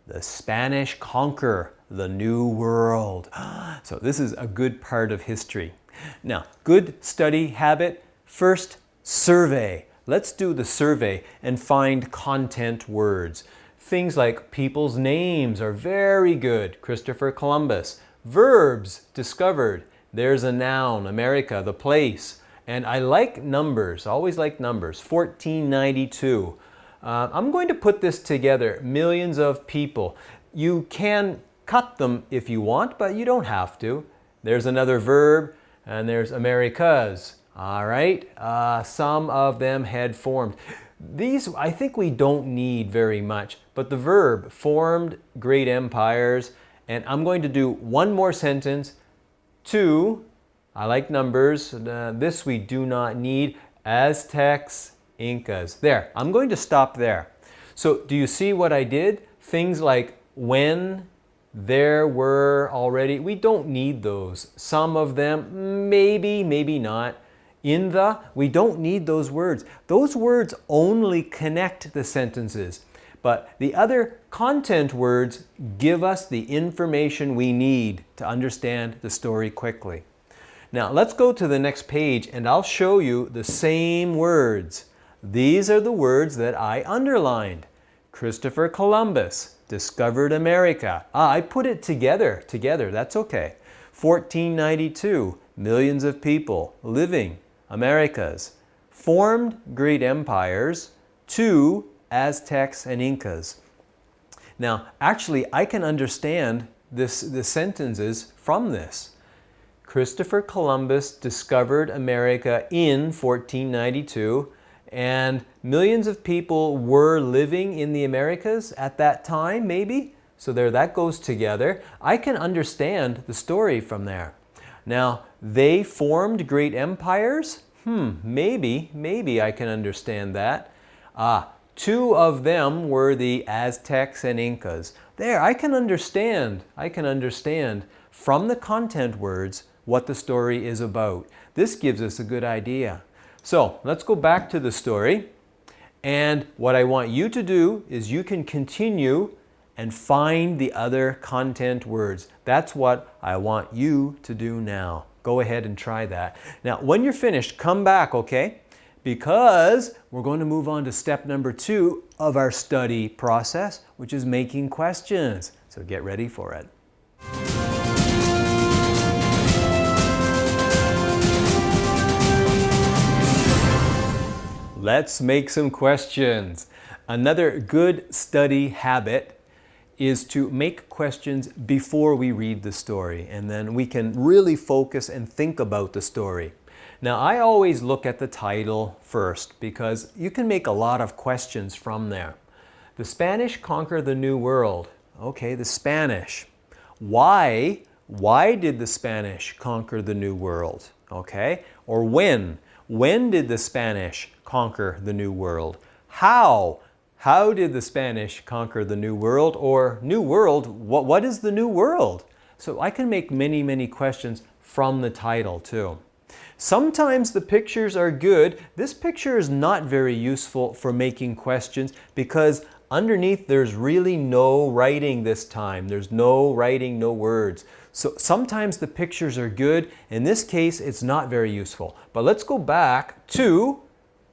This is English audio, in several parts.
The Spanish conquer the New World. So this is a good part of history. Now, good study habit. First, survey. Let's do the survey and find content words. Things like people's names are very good. Christopher Columbus. Verbs, discovered. There's a noun, America, the place. And I like numbers, always like numbers. 1492. I'm going to put this together, millions of people. You can cut them if you want, but you don't have to. There's another verb, and there's Americas. All right, some of them had formed. These, I think we don't need very much, but the verb, formed great empires, and I'm going to do one more sentence. Two, I like numbers. This we do not need. Aztecs, Incas. There, I'm going to stop there. So do you see what I did? Things like when, there, were, already. We don't need those. Some of them, maybe, maybe not. In the, we don't need those words. Those words only connect the sentences. But the other content words give us the information we need to understand the story quickly. Now let's go to the next page and I'll show you the same words. These are the words that I underlined. Christopher Columbus discovered America. I put it together, that's okay. 1492, millions of people living, Americas. Formed great empires, 2, Aztecs and Incas. Now, actually, I can understand the sentences from this. Christopher Columbus discovered America in 1492, and millions of people were living in the Americas at that time, maybe. So there, that goes together. I can understand the story from there. Now, they formed great empires? Maybe I can understand that. 2 of them were the Aztecs and Incas. There, I can understand from the content words what the story is about. This gives us a good idea. So let's go back to the story. And what I want you to do is you can continue and find the other content words. That's what I want you to do now. Go ahead and try that. Now, when you're finished, come back, okay? Because we're going to move on to step number 2 of our study process, which is making questions. So get ready for it. Let's make some questions. Another good study habit is to make questions before we read the story, and then we can really focus and think about the story. Now, I always look at the title first because you can make a lot of questions from there. The Spanish conquer the New World. Okay, the Spanish. Why? Why did the Spanish conquer the New World? Okay, or when? When did the Spanish conquer the New World? How? How did the Spanish conquer the New World? Or New World, what is the New World? So I can make many, many questions from the title too. Sometimes the pictures are good. This picture is not very useful for making questions because underneath there's really no writing this time. There's no writing, no words. So sometimes the pictures are good. In this case, it's not very useful. But let's go back to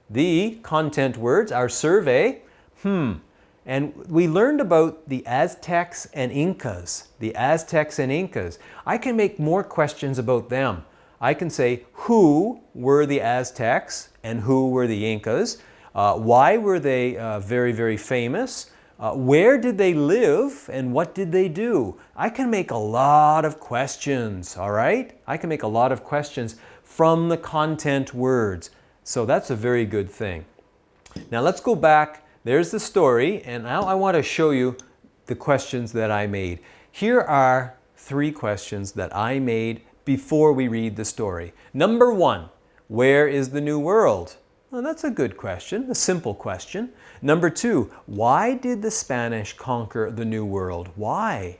the content words, our survey. And we learned about the Aztecs and Incas. The Aztecs and Incas. I can make more questions about them. I can say, who were the Aztecs and who were the Incas? Why were they very, very famous? Where did they live and what did they do? I can make a lot of questions, all right? I can make a lot of questions from the content words. So that's a very good thing. Now let's go back. There's the story, and now I want to show you the questions that I made. Here are 3 questions that I made before we read the story. Number 1, where is the New World? Well, that's a good question, a simple question. Number 2, why did the Spanish conquer the New World? Why?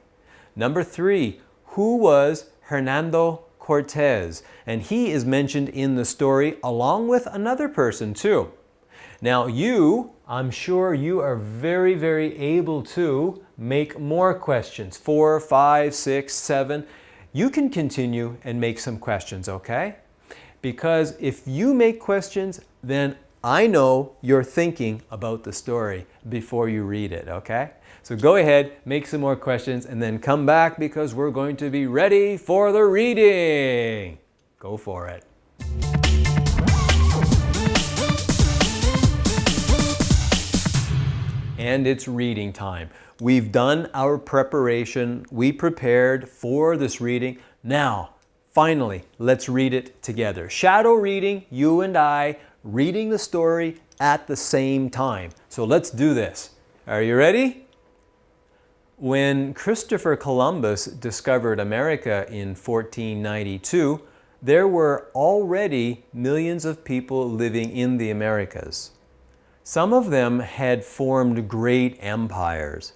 Number 3, who was Hernando Cortez? And he is mentioned in the story along with another person too. Now I'm sure you are very, very able to make more questions. 4, 5, 6, 7. You can continue and make some questions, okay? Because if you make questions, then I know you're thinking about the story before you read it, okay? So go ahead, make some more questions, and then come back because we're going to be ready for the reading. Go for it. And it's reading time. We've done our preparation. We prepared for this reading. Now, finally, let's read it together. Shadow reading, you and I, reading the story at the same time. So let's do this. Are you ready? When Christopher Columbus discovered America in 1492, there were already millions of people living in the Americas. Some of them had formed great empires.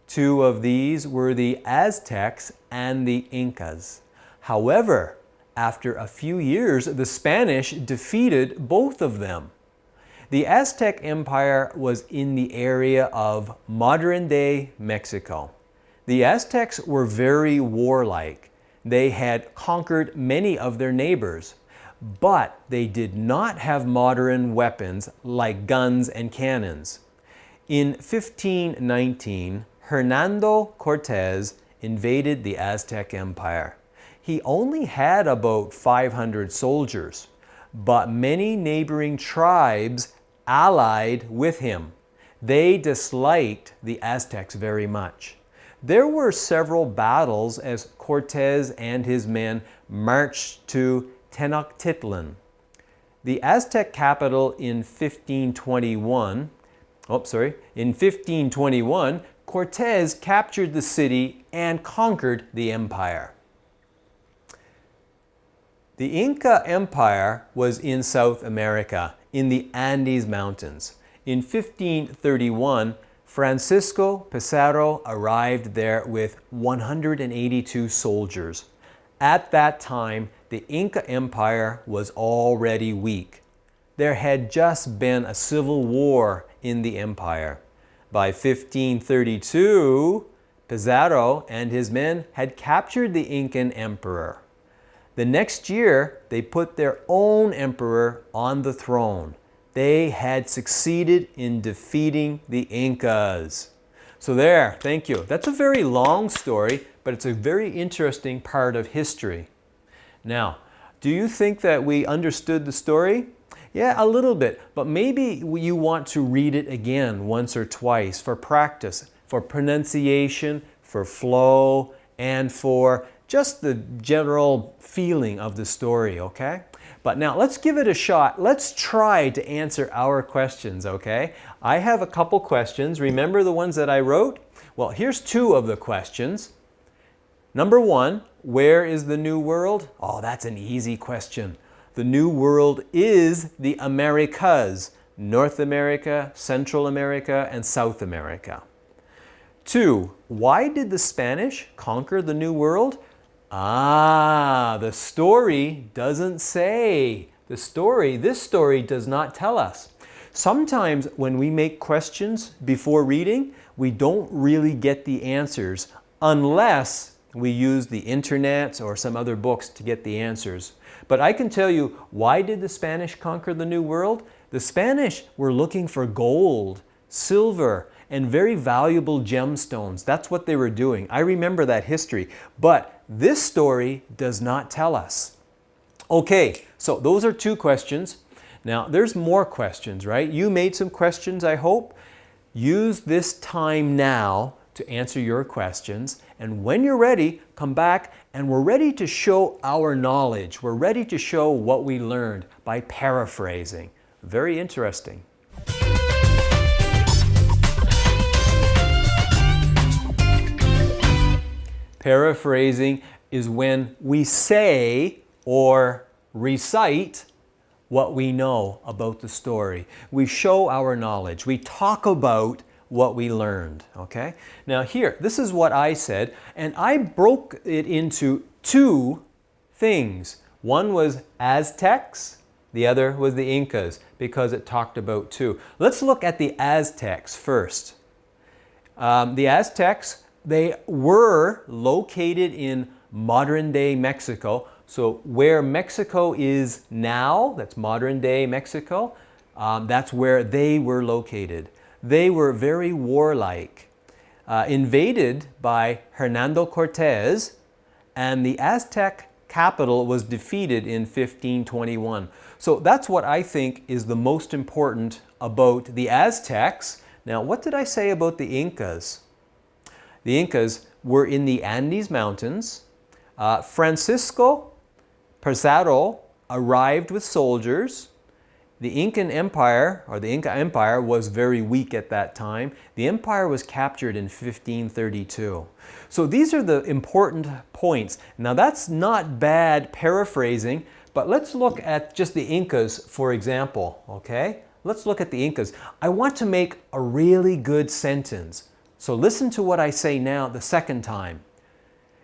2 of these were the Aztecs and the Incas. However, after a few years, the Spanish defeated both of them. The Aztec Empire was in the area of modern-day Mexico. The Aztecs were very warlike. They had conquered many of their neighbors, but they did not have modern weapons like guns and cannons. In 1519, Hernando Cortez invaded the Aztec Empire. He only had about 500 soldiers, but many neighboring tribes allied with him. They disliked the Aztecs very much. There were several battles as Cortez and his men marched to Tenochtitlan. The Aztec capital in 1521, Cortez captured the city and conquered the empire. The Inca Empire was in South America, in the Andes Mountains. In 1531, Francisco Pizarro arrived there with 182 soldiers. At that time, the Inca Empire was already weak. There had just been a civil war in the empire. By 1532, Pizarro and his men had captured the Incan emperor. The next year, they put their own emperor on the throne. They had succeeded in defeating the Incas. So there, thank you. That's a very long story, but it's a very interesting part of history. Now, do you think that we understood the story? Yeah, a little bit, but maybe you want to read it again once or twice for practice, for pronunciation, for flow, and for just the general feeling of the story, okay? But now let's give it a shot. Let's try to answer our questions, okay? I have a couple questions. Remember the ones that I wrote? Well, here's 2 of the questions. Number 1, where is the New World? Oh, that's an easy question. The New World is the Americas, North America, Central America, and South America. 2, why did the Spanish conquer the New World? The story doesn't say. This story does not tell us. Sometimes when we make questions before reading, we don't really get the answers unless we use the internet or some other books to get the answers. But I can tell you, why did the Spanish conquer the New World? The Spanish were looking for gold, silver, and very valuable gemstones. That's what they were doing. I remember that history. But this story does not tell us. Okay, so those are 2 questions. Now, there's more questions, right? You made some questions, I hope. Use this time now to answer your questions. And when you're ready, come back and we're ready to show our knowledge. We're ready to show what we learned by paraphrasing. Very interesting. Paraphrasing is when we say or recite what we know about the story. We show our knowledge. We talk about what we learned, okay? Now here, this is what I said, and I broke it into 2 things. One was Aztecs, The other was the Incas because it talked about two. Let's look at the Aztecs first. The Aztecs, they were located in modern-day Mexico. So where Mexico is now, that's modern-day Mexico, that's where they were located. They were very warlike, invaded by Hernando Cortez, and the Aztec capital was defeated in 1521. So that's what I think is the most important about the Aztecs. Now, what did I say about the Incas? The Incas were in the Andes Mountains. Francisco Pizarro arrived with soldiers. The Incan Empire, or the Inca Empire, was very weak at that time. The empire was captured in 1532. So these are the important points. Now that's not bad paraphrasing, but let's look at just the Incas, for example, okay? Let's look at the Incas. I want to make a really good sentence. So listen to what I say now the second time.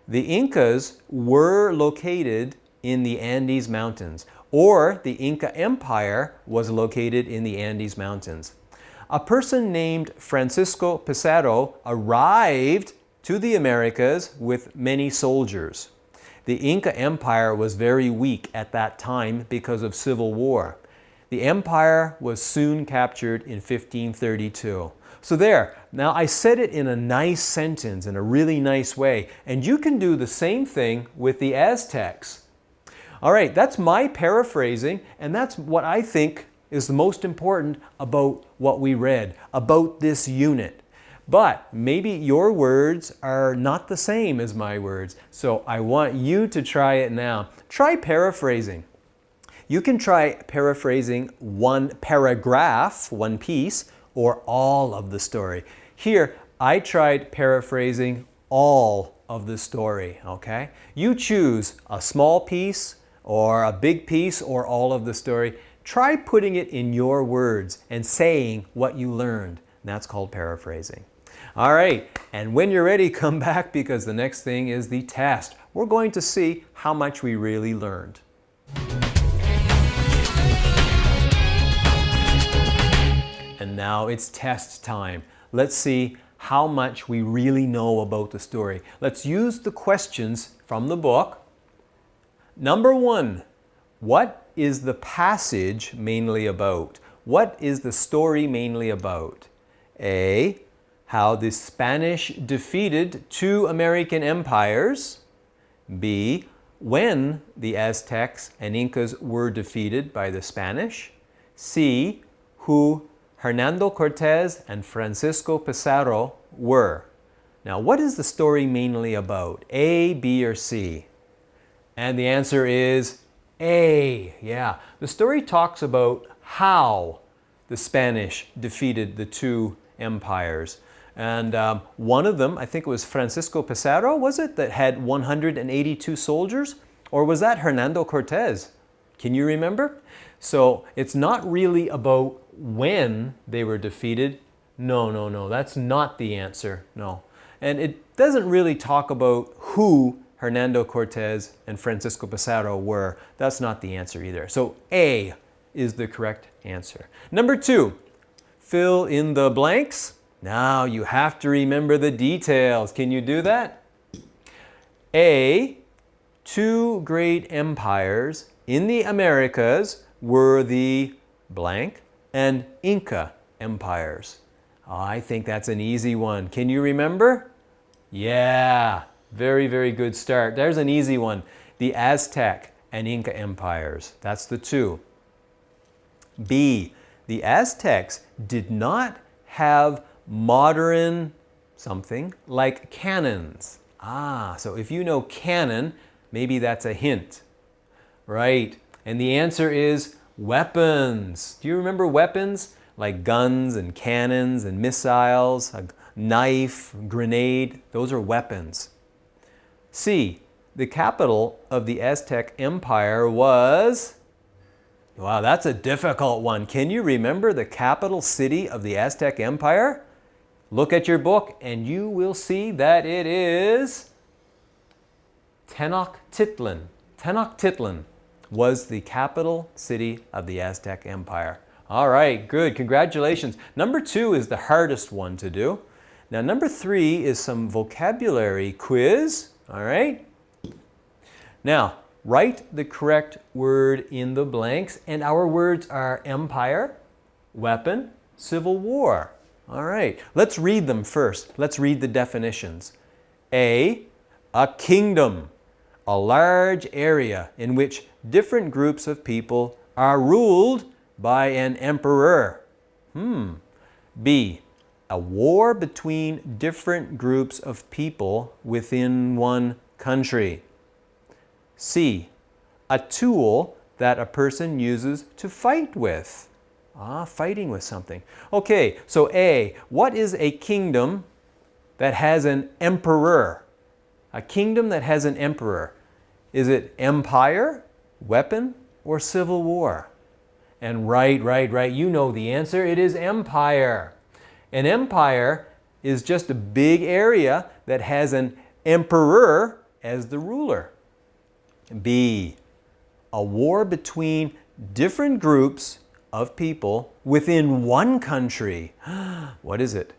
The Incas were located in the Andes Mountains, or the Inca Empire was located in the Andes Mountains. A person named Francisco Pizarro arrived to the Americas with many soldiers. The Inca Empire was very weak at that time because of civil war. The empire was soon captured in 1532. So there, now I said it in a nice sentence, in a really nice way, and you can do the same thing with the Aztecs. All right, that's my paraphrasing, and that's what I think is the most important about what we read, about this unit. But maybe your words are not the same as my words, so I want you to try it now. Try paraphrasing. You can try paraphrasing one paragraph, one piece, or all of the story. Here, I tried paraphrasing all of the story, okay? You choose a small piece, or a big piece, or all of the story. Try putting it in your words and saying what you learned. That's called paraphrasing. All right, and when you're ready, come back because the next thing is the test. We're going to see how much we really learned. And now it's test time. Let's see how much we really know about the story. Let's use the questions from the book. Number 1, what is the passage mainly about? What is the story mainly about? A, how the Spanish defeated 2 American empires. B, when the Aztecs and Incas were defeated by the Spanish. C, who Hernando Cortez and Francisco Pizarro were. Now, what is the story mainly about? A, B, or C? And the answer is A. Yeah, the story talks about how the Spanish defeated the 2 empires. And one of them, I think it was Francisco Pizarro, was it, that had 182 soldiers? Or was that Hernando Cortez? Can you remember? So it's not really about when they were defeated. No, that's not the answer, no. And it doesn't really talk about who Hernando Cortez and Francisco Pizarro were. That's not the answer either. So A is the correct answer. Number 2, fill in the blanks. Now you have to remember the details. Can you do that? A, 2 great empires in the Americas were the blank and Inca empires. I think that's an easy one. Can you remember? Yeah. Very, very good start. There's an easy one. The Aztec and Inca empires. That's the 2. B, the Aztecs did not have modern something like cannons. So if you know cannon, maybe that's a hint. Right. And the answer is weapons. Do you remember weapons? Like guns and cannons and missiles, a knife, grenade. Those are weapons. C, the capital of the Aztec Empire was... Wow, that's a difficult one. Can you remember the capital city of the Aztec Empire? Look at your book and you will see that it is Tenochtitlan. Tenochtitlan was the capital city of the Aztec Empire. All right, good. Congratulations. Number 2 is the hardest one to do. Now, number 3 is some vocabulary quiz. All right. Now, write the correct word in the blanks, and our words are empire, weapon, civil war. All right, let's read them first. Let's read the definitions. A kingdom, a large area in which different groups of people are ruled by an emperor. B, a war between different groups of people within one country. C, a tool that a person uses to fight with. Fighting with something. Okay, so A, what is a kingdom that has an emperor? A kingdom that has an emperor. Is it empire, weapon, or civil war? And right. You know the answer. It is empire. An empire is just a big area that has an emperor as the ruler. B, a war between different groups of people within one country. What is it?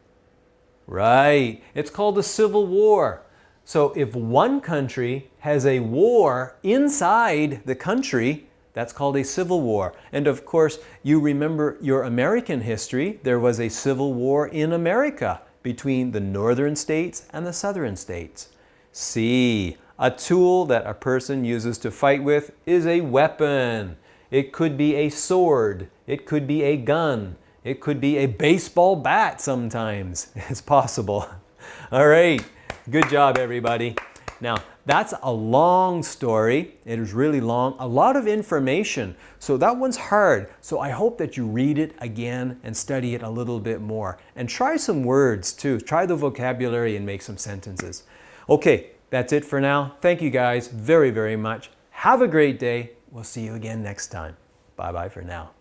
Right, it's called a civil war. So if one country has a war inside the country, that's called a civil war. And of course, you remember your American history. There was a civil war in America between the northern states and the southern states. C, a tool that a person uses to fight with is a weapon. It could be a sword. It could be a gun. It could be a baseball bat sometimes. It's possible. All right. Good job, everybody. Now, that's a long story. It is really long. A lot of information. So that one's hard. So I hope that you read it again and study it a little bit more. And try some words too. Try the vocabulary and make some sentences. Okay, that's it for now. Thank you guys very, very much. Have a great day. We'll see you again next time. Bye-bye for now.